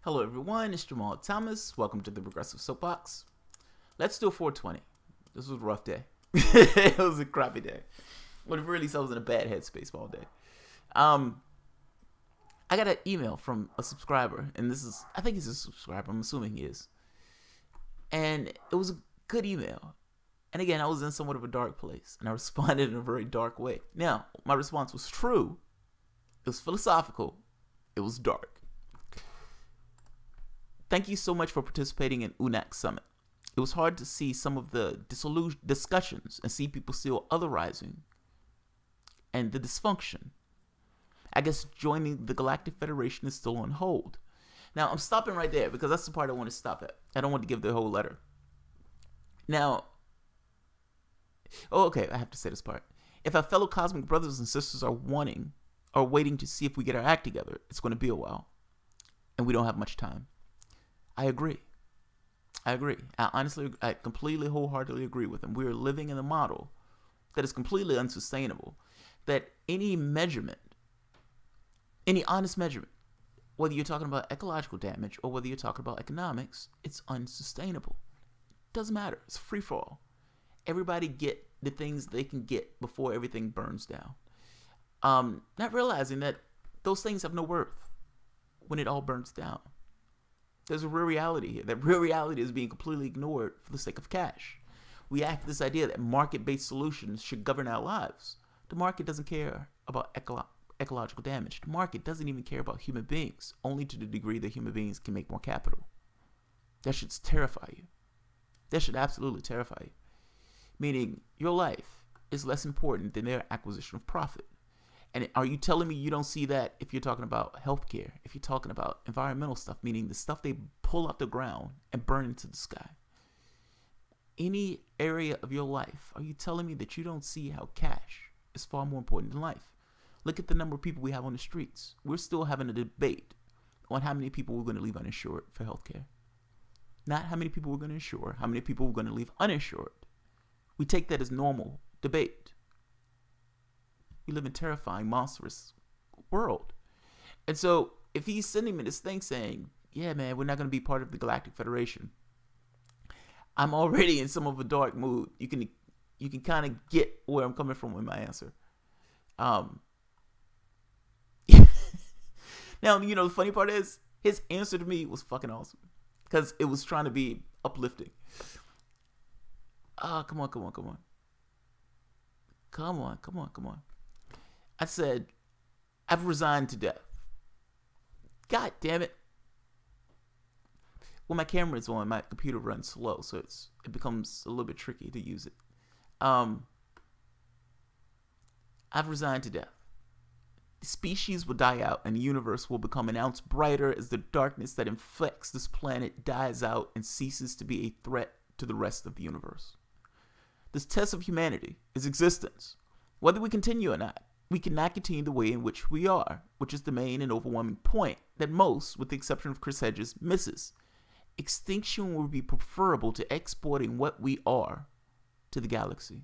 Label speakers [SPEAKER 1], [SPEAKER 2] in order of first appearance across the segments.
[SPEAKER 1] Hello everyone, it's Jamal Thomas. Welcome to the Progressive Soapbox. Let's do a 420. This was a rough day. It was a crappy day. But really, I was in a bad headspace all day. I got an email from a subscriber, and I think he's a subscriber, I'm assuming he is. And it was a good email. And again, I was in somewhat of a dark place, and I responded in a very dark way. Now, my response was true. It was philosophical. It was dark. Thank you so much for participating in UNAC Summit. It was hard to see some of the discussions and see people still otherizing and the dysfunction. I guess joining the Galactic Federation is still on hold. Now, I'm stopping right there because that's the part I want to stop at. I don't want to give the whole letter. Now, okay, I have to say this part. If our fellow cosmic brothers and sisters are waiting to see if we get our act together, it's going to be a while. And we don't have much time. I agree. I completely, wholeheartedly agree with him. We are living in a model that is completely unsustainable. That any measurement, any honest measurement, whether you're talking about ecological damage or whether you're talking about economics, it's unsustainable. Doesn't matter. It's free for all. Everybody get the things they can get before everything burns down. Not realizing that those things have no worth when it all burns down. There's a real reality here. That real reality is being completely ignored for the sake of cash. We have this idea that market-based solutions should govern our lives. The market doesn't care about ecological damage. The market doesn't even care about human beings, only to the degree that human beings can make more capital. That should terrify you. That should absolutely terrify you. Meaning, your life is less important than their acquisition of profit. And are you telling me you don't see that if you're talking about healthcare, if you're talking about environmental stuff, meaning the stuff they pull out the ground and burn into the sky? Any area of your life, are you telling me that you don't see how cash is far more important than life? Look at the number of people we have on the streets. We're still having a debate on how many people we're going to leave uninsured for healthcare. Not how many people we're going to insure, how many people we're going to leave uninsured. We take that as normal debate. We live in a terrifying, monstrous world. And so if he's sending me this thing saying, yeah, man, we're not going to be part of the Galactic Federation, I'm already in some of a dark mood. You can kind of get where I'm coming from with my answer. Now, the funny part is his answer to me was fucking awesome because it was trying to be uplifting. Come on. I said, I've resigned to death. God damn it. When my camera is on, my computer runs slow, so it becomes a little bit tricky to use it. I've resigned to death. The species will die out, and the universe will become an ounce brighter as the darkness that infects this planet dies out and ceases to be a threat to the rest of the universe. This test of humanity is existence. Whether we continue or not, we cannot continue the way in which we are, which is the main and overwhelming point that most, with the exception of Chris Hedges, misses. Extinction would be preferable to exporting what we are to the galaxy.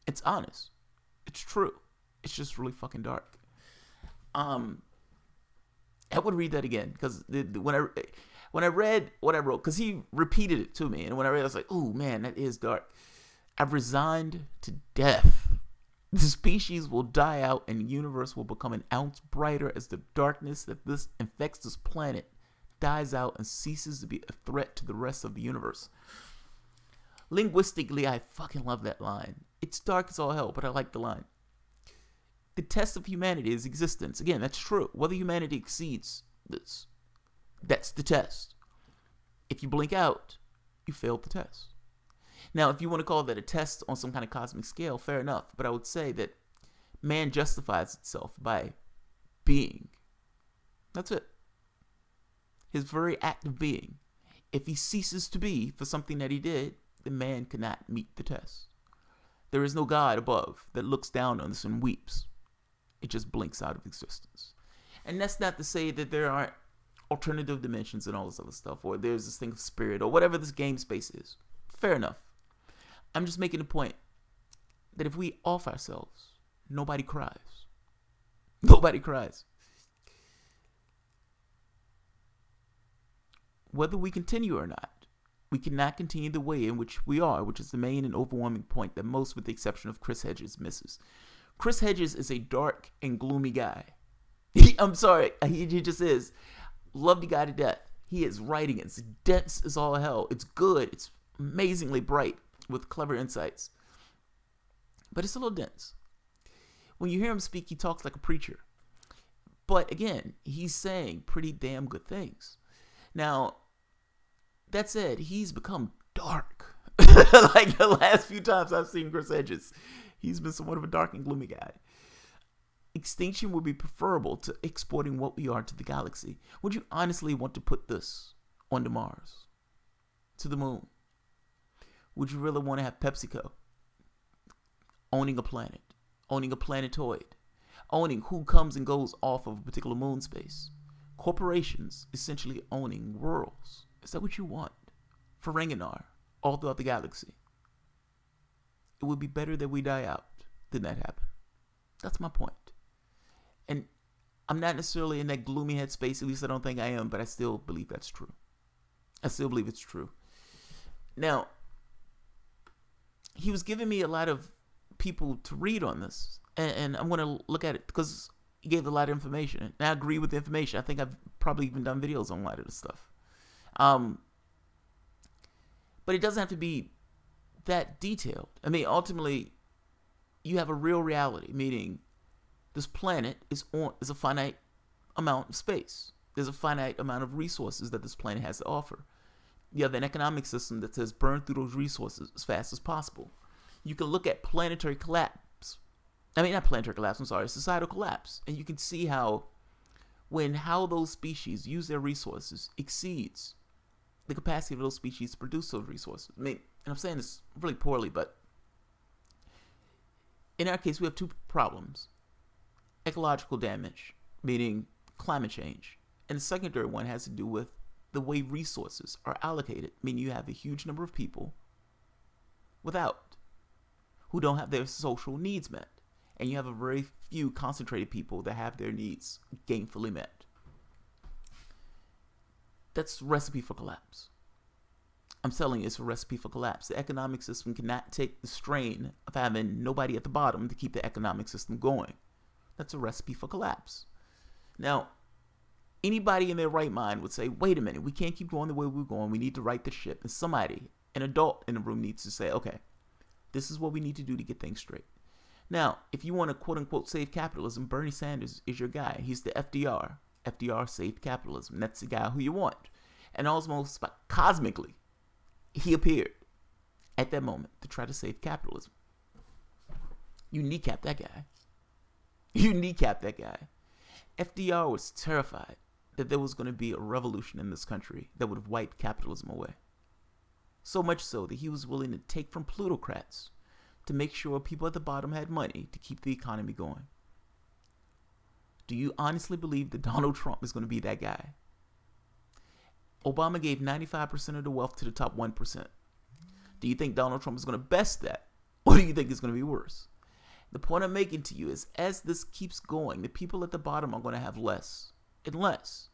[SPEAKER 1] It's honest. It's true. It's just really fucking dark. I would read that again because when I read what I wrote, because he repeated it to me, and when I read it, I was like, oh man, that is dark. I've resigned to death. The species will die out and the universe will become an ounce brighter as the darkness that infects this planet dies out and ceases to be a threat to the rest of the universe. Linguistically, I fucking love that line. It's dark as all hell, but I like the line. The test of humanity is existence. Again, that's true. Whether humanity exceeds this, that's the test. If you blink out, you failed the test. Now, if you want to call that a test on some kind of cosmic scale, fair enough. But I would say that man justifies itself by being. That's it. His very act of being. If he ceases to be for something that he did, then man cannot meet the test. There is no God above that looks down on us and weeps. It just blinks out of existence. And that's not to say that there aren't alternative dimensions and all this other stuff, or there's this thing of spirit, or whatever this game space is. Fair enough. I'm just making the point that if we off ourselves, nobody cries. Nobody cries. whether we continue or not, we cannot continue the way in which we are, which is the main and overwhelming point that most, with the exception of Chris Hedges, misses. Chris Hedges is a dark and gloomy guy. I'm sorry, he just is. Love the guy to death. He is writing. It's dense as all hell. It's good. It's amazingly bright with clever insights. But it's a little dense. When you hear him speak, he talks like a preacher. But again, he's saying pretty damn good things. Now, that said, he's become dark. Like the last few times I've seen Chris Hedges, he's been somewhat of a dark and gloomy guy. Extinction would be preferable to exporting what we are to the galaxy. Would you honestly want to put this onto Mars? To the moon? Would you really want to have PepsiCo owning a planet? Owning a planetoid? Owning who comes and goes off of a particular moon space? Corporations essentially owning worlds. Is that what you want? For Renganar, all throughout the galaxy. It would be better that we die out than that happen. That's my point. And I'm not necessarily in that gloomy headspace, at least I don't think I am, but I still believe that's true. I still believe it's true. Now, he was giving me a lot of people to read on this, and I'm going to look at it because he gave a lot of information, and I agree with the information. I think I've probably even done videos on a lot of this stuff. But it doesn't have to be that detailed. I mean, ultimately, you have a real reality, meaning this planet is a finite amount of space. There's a finite amount of resources that this planet has to offer. You have an economic system that says burn through those resources as fast as possible. You can look at planetary collapse. I mean, not planetary collapse, I'm sorry, societal collapse. And you can see how those species use their resources exceeds the capacity of those species to produce those resources. I mean, and I'm saying this really poorly, but in our case, we have two problems. Ecological damage, meaning climate change. And the secondary one has to do with the way resources are allocated, meaning you have a huge number of people who don't have their social needs met. And you have a very few concentrated people that have their needs gainfully met. That's a recipe for collapse. I'm telling you, it's a recipe for collapse. The economic system cannot take the strain of having nobody at the bottom to keep the economic system going. That's a recipe for collapse. Now, anybody in their right mind would say, wait a minute, we can't keep going the way we're going. We need to right the ship. And somebody, an adult in the room, needs to say, okay, this is what we need to do to get things straight. Now, if you want to quote-unquote save capitalism, Bernie Sanders is your guy. He's the FDR. FDR saved capitalism. That's the guy who you want. And almost cosmically, he appeared at that moment to try to save capitalism. You kneecap that guy. You kneecap that guy. FDR was terrified that there was going to be a revolution in this country that would have wiped capitalism away. So much so that he was willing to take from plutocrats to make sure people at the bottom had money to keep the economy going. Do you honestly believe that Donald Trump is going to be that guy? Obama gave 95% of the wealth to the top 1%. Do you think Donald Trump is going to best that? Or do you think it's going to be worse? The point I'm making to you is, as this keeps going, the people at the bottom are going to have less and less.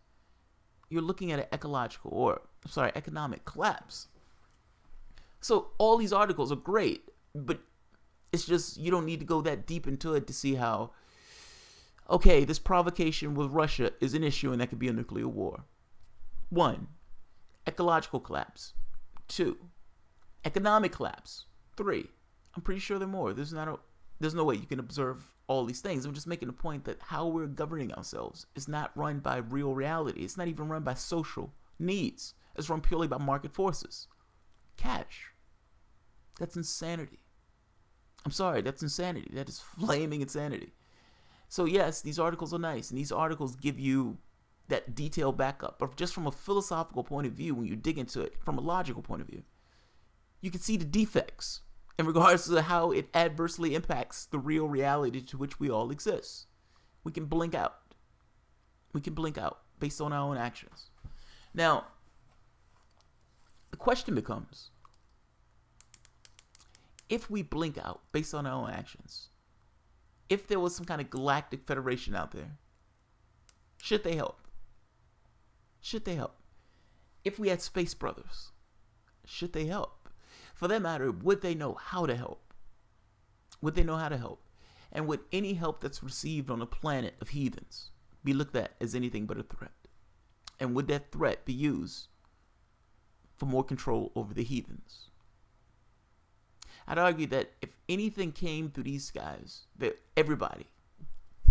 [SPEAKER 1] You're looking at an economic collapse. So all these articles are great, but it's just, you don't need to go that deep into it to see how, okay, this provocation with Russia is an issue and that could be a nuclear war. 1, ecological collapse. 2, economic collapse. 3, I'm pretty sure there are more. There's no way you can observe all these things. I'm just making the point that how we're governing ourselves is not run by real reality. It's not even run by social needs. It's run purely by market forces. Cash. That's insanity. I'm sorry, that's insanity. That is flaming insanity. So yes, these articles are nice, and these articles give you that detailed backup. But just from a philosophical point of view, when you dig into it, from a logical point of view, you can see the defects in regards to how it adversely impacts the real reality to which we all exist. We can blink out. We can blink out based on our own actions. Now, the question becomes, if we blink out based on our own actions, if there was some kind of galactic federation out there, should they help? Should they help? if we had space brothers, should they help? For that matter, would they know how to help? Would they know how to help? And would any help that's received on a planet of heathens be looked at as anything but a threat? And would that threat be used for more control over the heathens? I'd argue that if anything came through these guys that everybody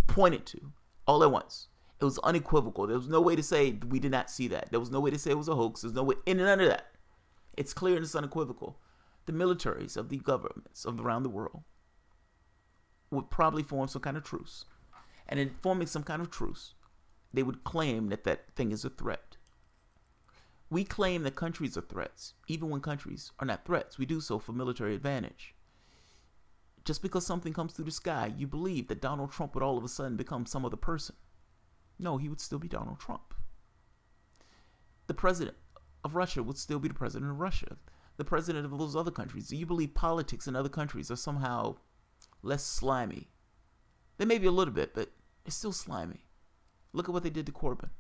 [SPEAKER 1] pointed to all at once, it was unequivocal. There was no way to say we did not see that. There was no way to say it was a hoax. There's no way in none of that. It's clear and it's unequivocal. The militaries of the governments of around the world would probably form some kind of truce. And in forming some kind of truce, they would claim that that thing is a threat. We claim that countries are threats, even when countries are not threats. We do so for military advantage. Just because something comes through the sky, you believe that Donald Trump would all of a sudden become some other person. No, he would still be Donald Trump. The president of Russia would still be the president of Russia. The president of those other countries. Do you believe politics in other countries are somehow less slimy? They may be a little bit, but it's still slimy. Look at what they did to Corbyn.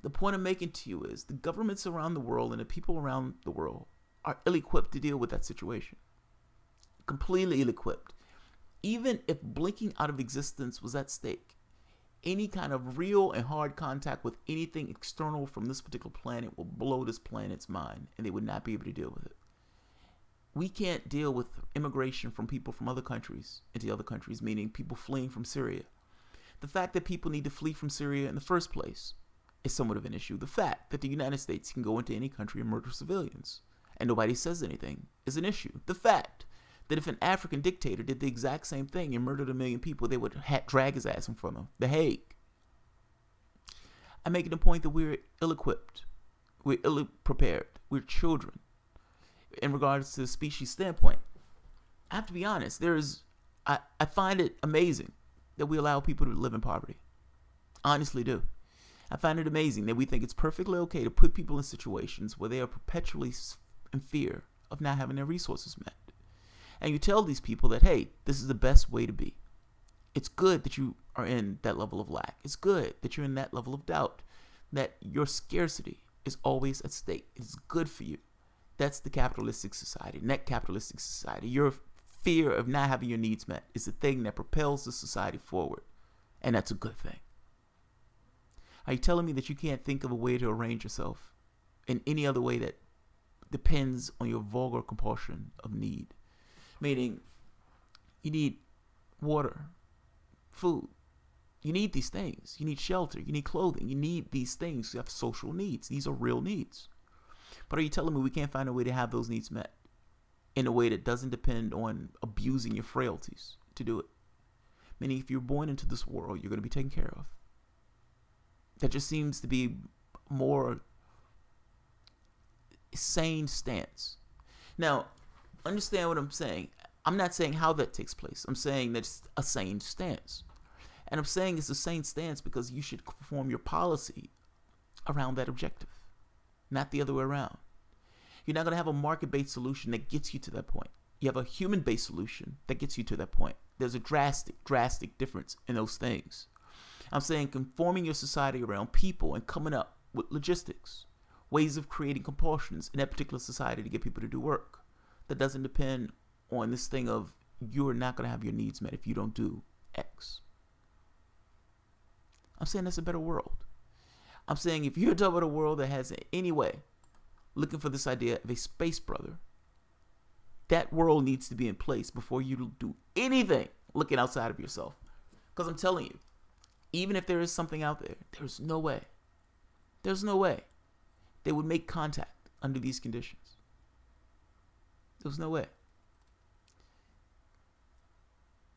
[SPEAKER 1] The point I'm making to you is the governments around the world and the people around the world are ill-equipped to deal with that situation. Completely ill-equipped. Even if blinking out of existence was at stake, any kind of real and hard contact with anything external from this particular planet will blow this planet's mind, and they would not be able to deal with it. We can't deal with immigration from people from other countries into other countries, meaning people fleeing from Syria. The fact that people need to flee from Syria in the first place is somewhat of an issue. The fact that the United States can go into any country and murder civilians and nobody says anything is an issue. The fact that if an African dictator did the exact same thing and murdered 1 million people, they would drag his ass in front of The Hague. I'm making the point that we're ill-equipped. We're ill-prepared. We're children. In regards to the species standpoint, I have to be honest. I find it amazing that we allow people to live in poverty. Honestly do. I find it amazing that we think it's perfectly okay to put people in situations where they are perpetually in fear of not having their resources met. And you tell these people that, hey, this is the best way to be. It's good that you are in that level of lack. It's good that you're in that level of doubt, that your scarcity is always at stake. It's good for you. That's the capitalistic society, net capitalistic society. Your fear of not having your needs met is the thing that propels the society forward. And that's a good thing. Are you telling me that you can't think of a way to arrange yourself in any other way that depends on your vulgar compulsion of need? Meaning, you need water, food. You need these things. You need shelter. You need clothing. You need these things. You have social needs. These are real needs. But are you telling me we can't find a way to have those needs met in a way that doesn't depend on abusing your frailties to do it? Meaning, if you're born into this world, you're going to be taken care of. That just seems to be more sane stance. Now, understand what I'm saying. I'm not saying how that takes place. I'm saying that's a sane stance. And I'm saying it's a sane stance because you should form your policy around that objective, not the other way around. You're not going to have a market-based solution that gets you to that point. You have a human-based solution that gets you to that point. There's a drastic difference in those things. I'm saying conforming your society around people and coming up with logistics, ways of creating compulsions in that particular society to get people to do work that doesn't depend on this thing of you're not going to have your needs met if you don't do X. I'm saying that's a better world. I'm saying if you're talking about a world that has in any way looking for this idea of a space brother, that world needs to be in place before you do anything looking outside of yourself. Because I'm telling you, even if there is something out there, there's no way they would make contact under these conditions. There's no way.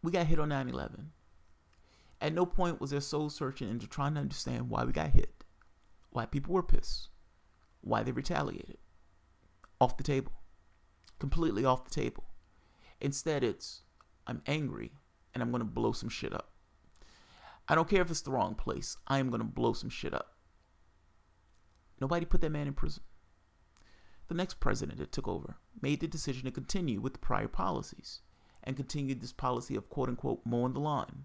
[SPEAKER 1] We got hit on 9/11. At no point was there soul searching into trying to understand why we got hit, why people were pissed, why they retaliated. Off the table. Completely off the table. Instead, it's, I'm angry and I'm going to blow some shit up. I don't care if it's the wrong place. I am going to blow some shit up. Nobody put that man in prison. The next president that took over made the decision to continue with the prior policies and continued this policy of quote unquote mowing the lawn.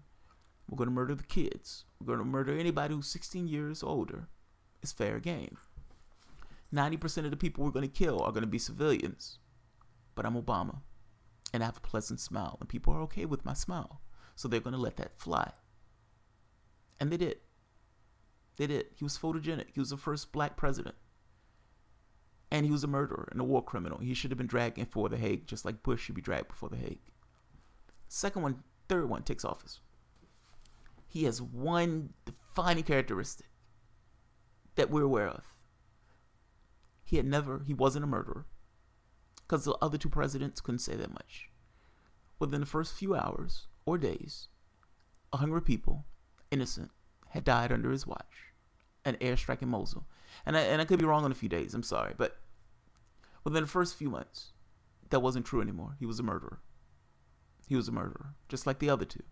[SPEAKER 1] We're going to murder the kids. We're going to murder anybody who's 16 years older. It's fair game. 90% of the people we're going to kill are going to be civilians. But I'm Obama, and I have a pleasant smile, and people are okay with my smile. So they're going to let that fly. And they did. They did. He was photogenic. He was the first black president. And he was a murderer and a war criminal. He should have been dragged before the Hague, just like Bush should be dragged before the Hague. Third one takes office. He has one defining characteristic that we're aware of. He wasn't a murderer. Because the other two presidents couldn't say that much. Within the first few hours or days, 100 people, innocent, had died under his watch. An airstrike in Mosul. And I could be wrong on a few days, I'm sorry. But within the first few months, that wasn't true anymore. He was a murderer. He was a murderer, just like the other two.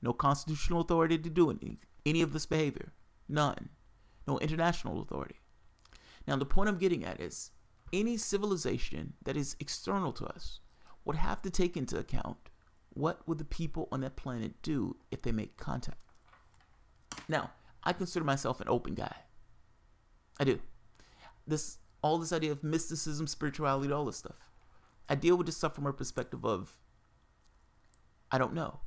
[SPEAKER 1] No constitutional authority to do any of this behavior. None. No international authority. Now, the point I'm getting at is any civilization that is external to us would have to take into account what would the people on that planet do if they make contact. Now, I consider myself an open guy. I do. All this idea of mysticism, spirituality, all this stuff. I deal with this stuff from a perspective of I don't know.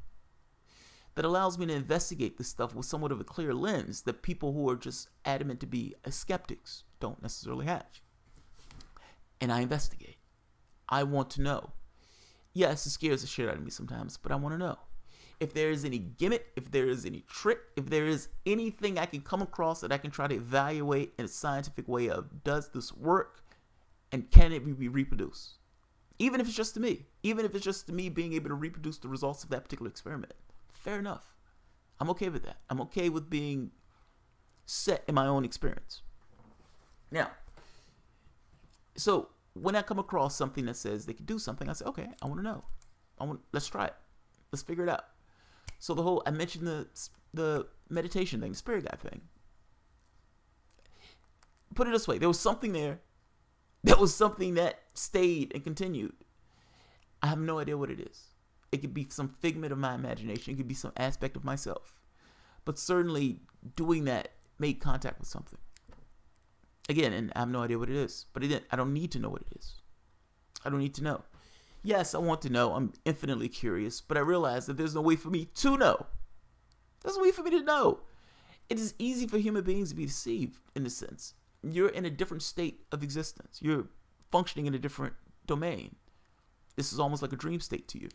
[SPEAKER 1] That allows me to investigate this stuff with somewhat of a clear lens that people who are just adamant to be skeptics don't necessarily have. And I investigate. I want to know. Yes, it scares the shit out of me sometimes, but I want to know. If there is any gimmick, if there is any trick, if there is anything I can come across that I can try to evaluate in a scientific way of, does this work and can it be reproduced? Even if it's just to me. Even if it's just to me being able to reproduce the results of that particular experiment. Fair enough. I'm okay with that. I'm okay with being set in my own experience. Now, so when I come across something that says they can do something, I say, okay, I want to know. Let's try it. Let's figure it out. So I mentioned the meditation thing, the spirit guide thing. Put it this way, there was something there. There was something that stayed and continued. I have no idea what it is. It could be some figment of my imagination. It could be some aspect of myself. But certainly doing that made contact with something. Again, and I have no idea what it is. But I don't need to know what it is. I don't need to know. Yes, I want to know. I'm infinitely curious. But I realize that there's no way for me to know. There's no way for me to know. It is easy for human beings to be deceived in a sense. You're in a different state of existence. You're functioning in a different domain. This is almost like a dream state to you.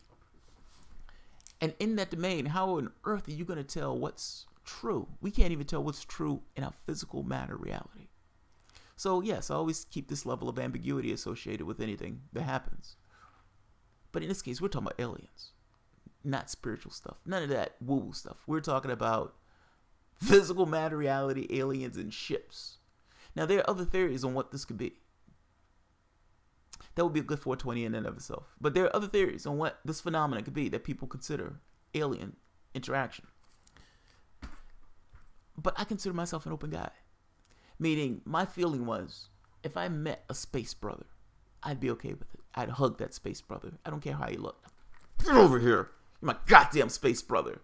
[SPEAKER 1] And in that domain, how on earth are you going to tell what's true? We can't even tell what's true in our physical matter reality. So yes, I always keep this level of ambiguity associated with anything that happens. But in this case, we're talking about aliens, not spiritual stuff. None of that woo-woo stuff. We're talking about physical matter reality, aliens, and ships. Now, there are other theories on what this could be. That would be a good 420 in and of itself. But there are other theories on what this phenomenon could be that people consider alien interaction. But I consider myself an open guy. Meaning, my feeling was, if I met a space brother, I'd be okay with it. I'd hug that space brother. I don't care how he looked. Get over here. You're my goddamn space brother.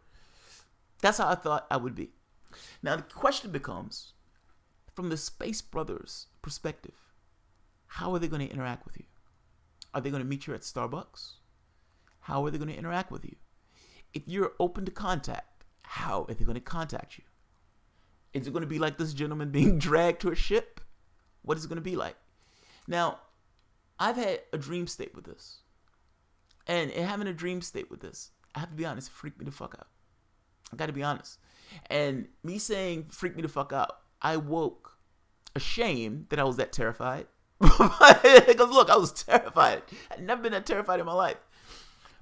[SPEAKER 1] That's how I thought I would be. Now, the question becomes, from the space brother's perspective, how are they going to interact with you? Are they going to meet you at Starbucks? How are they going to interact with you? If you're open to contact, how are they going to contact you? Is it going to be like this gentleman being dragged to a ship? What is it going to be like? Now, I've had a dream state with this. And in having a dream state with this, I have to be honest, it freaked me the fuck out. I got to be honest. And me saying freak me the fuck out, I woke ashamed that I was that terrified. Because look, I was terrified. I'd never been that terrified in my life.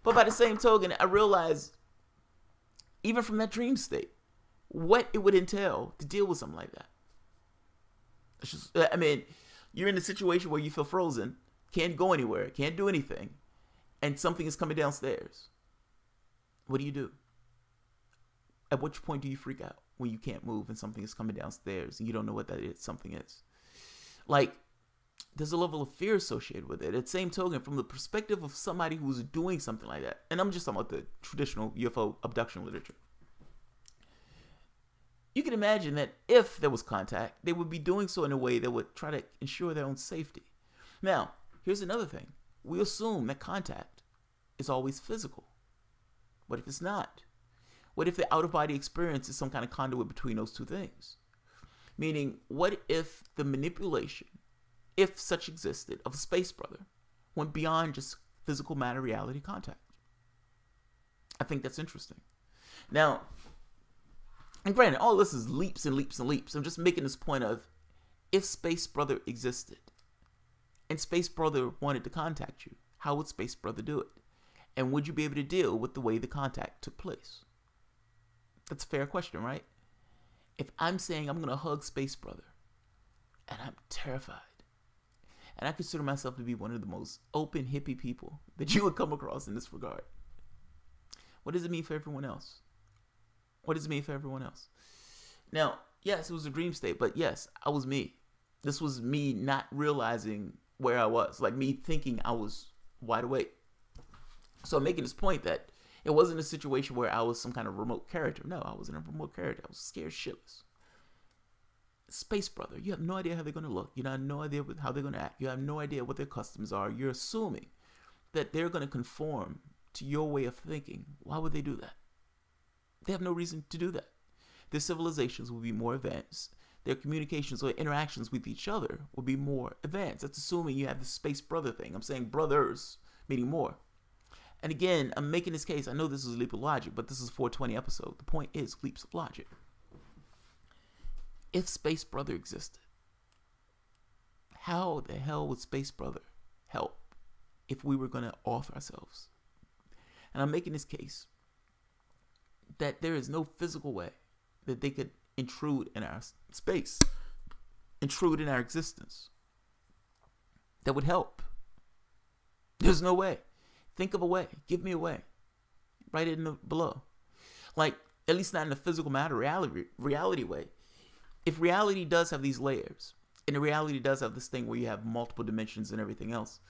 [SPEAKER 1] But by the same token, I realized, even from that dream state, what it would entail to deal with something like that. It's just, I mean, you're in a situation where you feel frozen, can't go anywhere, can't do anything, and something is coming downstairs. What do you do? At which point do you freak out when you can't move and something is coming downstairs and you don't know what that is, something is? Like, there's a level of fear associated with it. At the same token, from the perspective of somebody who's doing something like that, and I'm just talking about the traditional UFO abduction literature, you can imagine that if there was contact, they would be doing so in a way that would try to ensure their own safety. Now, here's another thing. We assume that contact is always physical. What if it's not? What if the out-of-body experience is some kind of conduit between those two things? Meaning, what if the manipulation, if such existed, of a space brother went beyond just physical matter reality contact? I think that's interesting. Now, and granted, all this is leaps and leaps and leaps. I'm just making this point of, if Space Brother existed and Space Brother wanted to contact you, how would Space Brother do it? And would you be able to deal with the way the contact took place? That's a fair question, right? If I'm saying I'm going to hug Space Brother and I'm terrified, and I consider myself to be one of the most open hippie people that you would come across in this regard, what does it mean for everyone else? What does it mean for everyone else? Now, yes, it was a dream state, but yes, I was me. This was me not realizing where I was, like me thinking I was wide awake. So I'm making this point that it wasn't a situation where I was some kind of remote character. No, I wasn't a remote character. I was scared shitless. Space Brother, you have no idea how they're going to look. You have no idea how they're going to act. You have no idea what their customs are. You're assuming that they're going to conform to your way of thinking. Why would they do that? They have no reason to do that. Their civilizations will be more advanced. Their communications or interactions with each other will be more advanced. That's assuming you have the Space Brother thing. I'm saying brothers, meaning more. And again, I'm making this case. I know this is a leap of logic, but this is a 420 episode. The point is leaps of logic. If Space Brother existed, how the hell would Space Brother help if we were going to off ourselves? And I'm making this case that there is no physical way that they could intrude in our space, intrude in our existence, that would help. There's no way. Think of a way. Give me a way. Write it below. Like, at least not in a physical matter reality way. If reality does have these layers, and the reality does have this thing where you have multiple dimensions and everything else,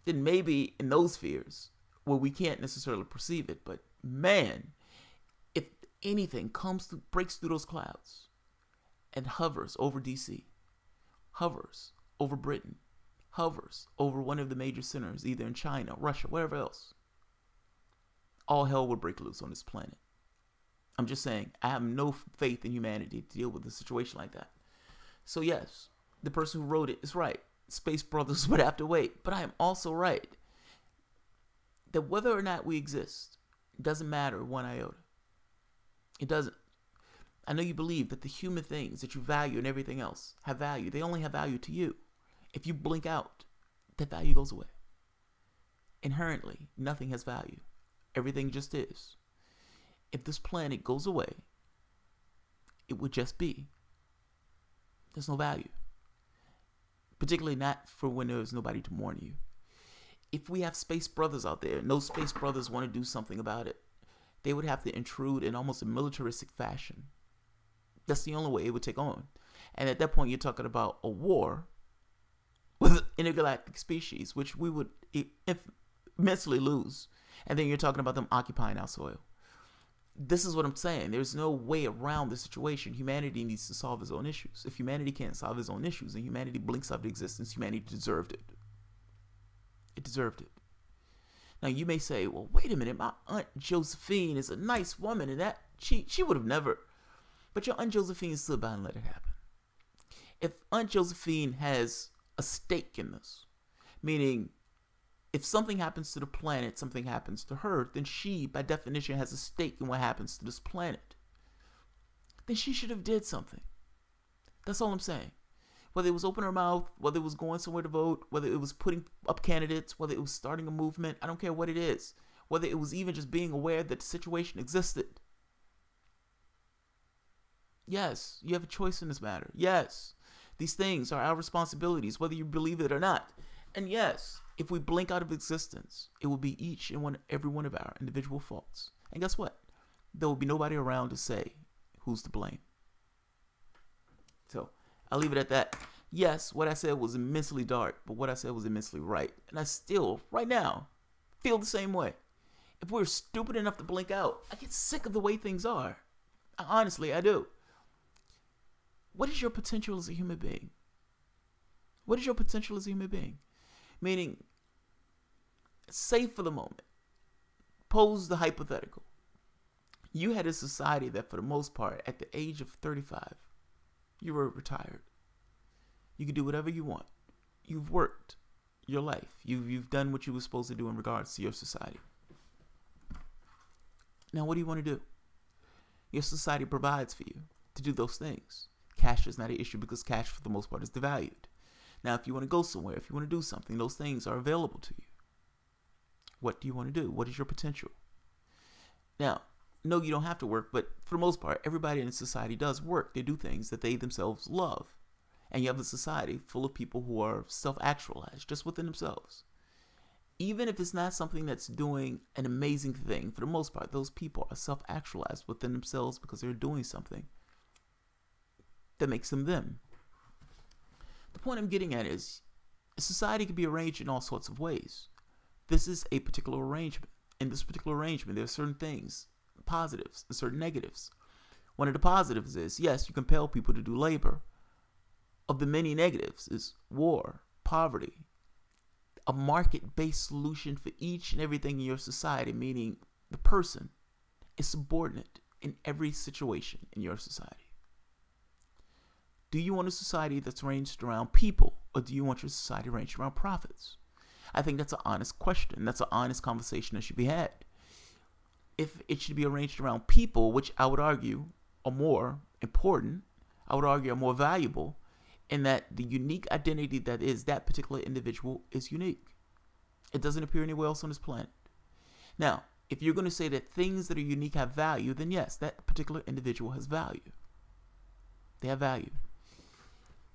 [SPEAKER 1] then maybe in those spheres, well, we can't necessarily perceive it, but man, if anything breaks through those clouds and hovers over DC, hovers over Britain, hovers over one of the major centers, either in China, Russia, wherever else, all hell would break loose on this planet. I'm just saying, I have no faith in humanity to deal with a situation like that. So yes, the person who wrote it is right. Space Brothers would have to wait. But I am also right that whether or not we exist doesn't matter one iota. It doesn't. I know you believe that the human things that you value and everything else have value. They only have value to you. If you blink out, that value goes away. Inherently, nothing has value. Everything just is. If this planet goes away, it would just be. There's no value. Particularly not for when there's nobody to mourn you. If we have Space Brothers out there, and those Space Brothers want to do something about it, they would have to intrude in almost a militaristic fashion. That's the only way it would take on. And at that point, you're talking about a war with intergalactic species, which we would immensely lose. And then you're talking about them occupying our soil. This is what I'm saying. There's no way around the situation. Humanity needs to solve its own issues. If humanity can't solve its own issues and humanity blinks out of existence, humanity deserved it. It deserved it. Now you may say, well, wait a minute. My Aunt Josephine is a nice woman and that she would have never. But your Aunt Josephine stood by and let it happen. If Aunt Josephine has a stake in this, meaning if something happens to the planet, something happens to her, then she, by definition, has a stake in what happens to this planet. Then she should have did something. That's all I'm saying. Whether it was opening her mouth, whether it was going somewhere to vote, whether it was putting up candidates, whether it was starting a movement, I don't care what it is. Whether it was even just being aware that the situation existed. Yes, you have a choice in this matter. Yes, these things are our responsibilities, whether you believe it or not. And yes, if we blink out of existence, it will be each and every one of our individual faults. And guess what? There will be nobody around to say who's to blame. So I'll leave it at that. Yes, what I said was immensely dark, but what I said was immensely right. And I still, right now, feel the same way. If we're stupid enough to blink out, I get sick of the way things are. Honestly, I do. what is your potential as a human being? What is your potential as a human being? Meaning, say for the moment, pose the hypothetical. You had a society that for the most part, at the age of 35, you were retired. You can do whatever you want. You've worked your life. You've done what you were supposed to do in regards to your society. Now, what do you want to do? Your society provides for you to do those things. Cash is not an issue because cash for the most part is devalued. Now, if you want to go somewhere, if you want to do something, those things are available to you. What do you want to do? What is your potential? Now, no, you don't have to work, but for the most part, everybody in society does work. They do things that they themselves love. And you have a society full of people who are self-actualized just within themselves. Even if it's not something that's doing an amazing thing, for the most part, those people are self-actualized within themselves because they're doing something that makes them them. The point I'm getting at is a society can be arranged in all sorts of ways. This is a particular arrangement. In this particular arrangement, there are certain things, positives and certain negatives. One of the positives is, yes, you compel people to do labor. Of the many negatives is war, poverty, a market-based solution for each and everything in your society, meaning the person is subordinate in every situation in your society. Do you want a society that's arranged around people, or do you want your society arranged around profits? I think that's an honest question. That's an honest conversation that should be had. If it should be arranged around people, which I would argue are more important, I would argue are more valuable, in that the unique identity that is that particular individual is unique. It doesn't appear anywhere else on this planet. Now, if you're going to say that things that are unique have value, then yes, that particular individual has value. They have value.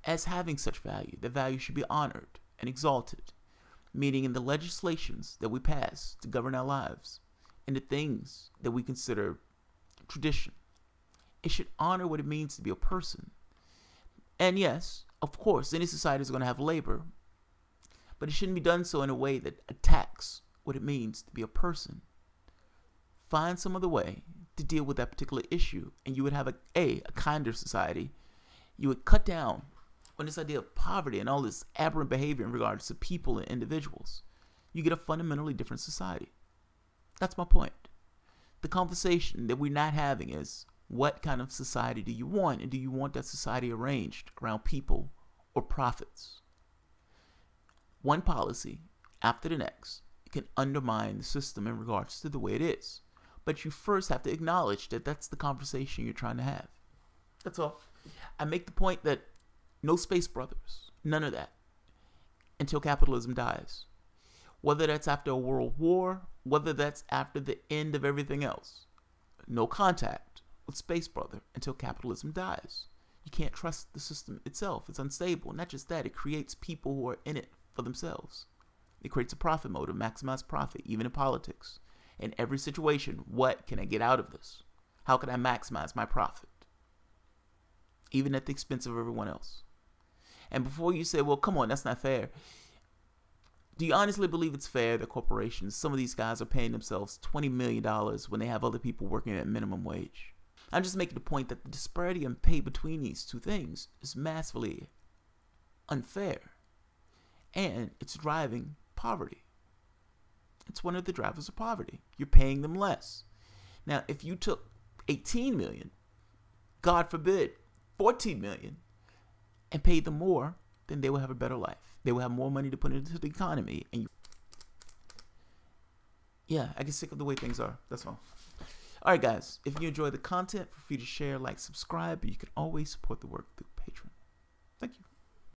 [SPEAKER 1] As having such value, the value should be honored and exalted, meaning in the legislations that we pass to govern our lives and the things that we consider tradition. It should honor what it means to be a person. And yes, of course, any society is going to have labor, but it shouldn't be done so in a way that attacks what it means to be a person. Find some other way to deal with that particular issue, and you would have a kinder society. You would cut down on this idea of poverty and all this aberrant behavior in regards to people and individuals. You get a fundamentally different society. That's my point. The conversation that we're not having is, what kind of society do you want? And do you want that society arranged around people or profits? One policy after the next can undermine the system in regards to the way it is. But you first have to acknowledge that that's the conversation you're trying to have. That's all. I make the point that no space brothers, none of that, until capitalism dies. Whether that's after a world war, whether that's after the end of everything else. No contact with space brother until capitalism dies. You can't trust the system itself. It's unstable. Not just that, it creates people who are in it for themselves. It creates a profit motive, maximize profit, even in politics. In every situation, what can I get out of this? How can I maximize my profit? Even at the expense of everyone else. And before you say, well, come on, that's not fair. Do you honestly believe it's fair that corporations, some of these guys are paying themselves $20 million when they have other people working at minimum wage? I'm just making the point that the disparity in pay between these two things is massively unfair. And it's driving poverty. It's one of the drivers of poverty. You're paying them less. Now, if you took 18 million, God forbid, 14 million, and paid them more, then they will have a better life. They will have more money to put into the economy. And yeah, I get sick of the way things are. That's all. All right, guys. If you enjoy the content, feel free to share, like, subscribe. But you can always support the work through Patreon. Thank you.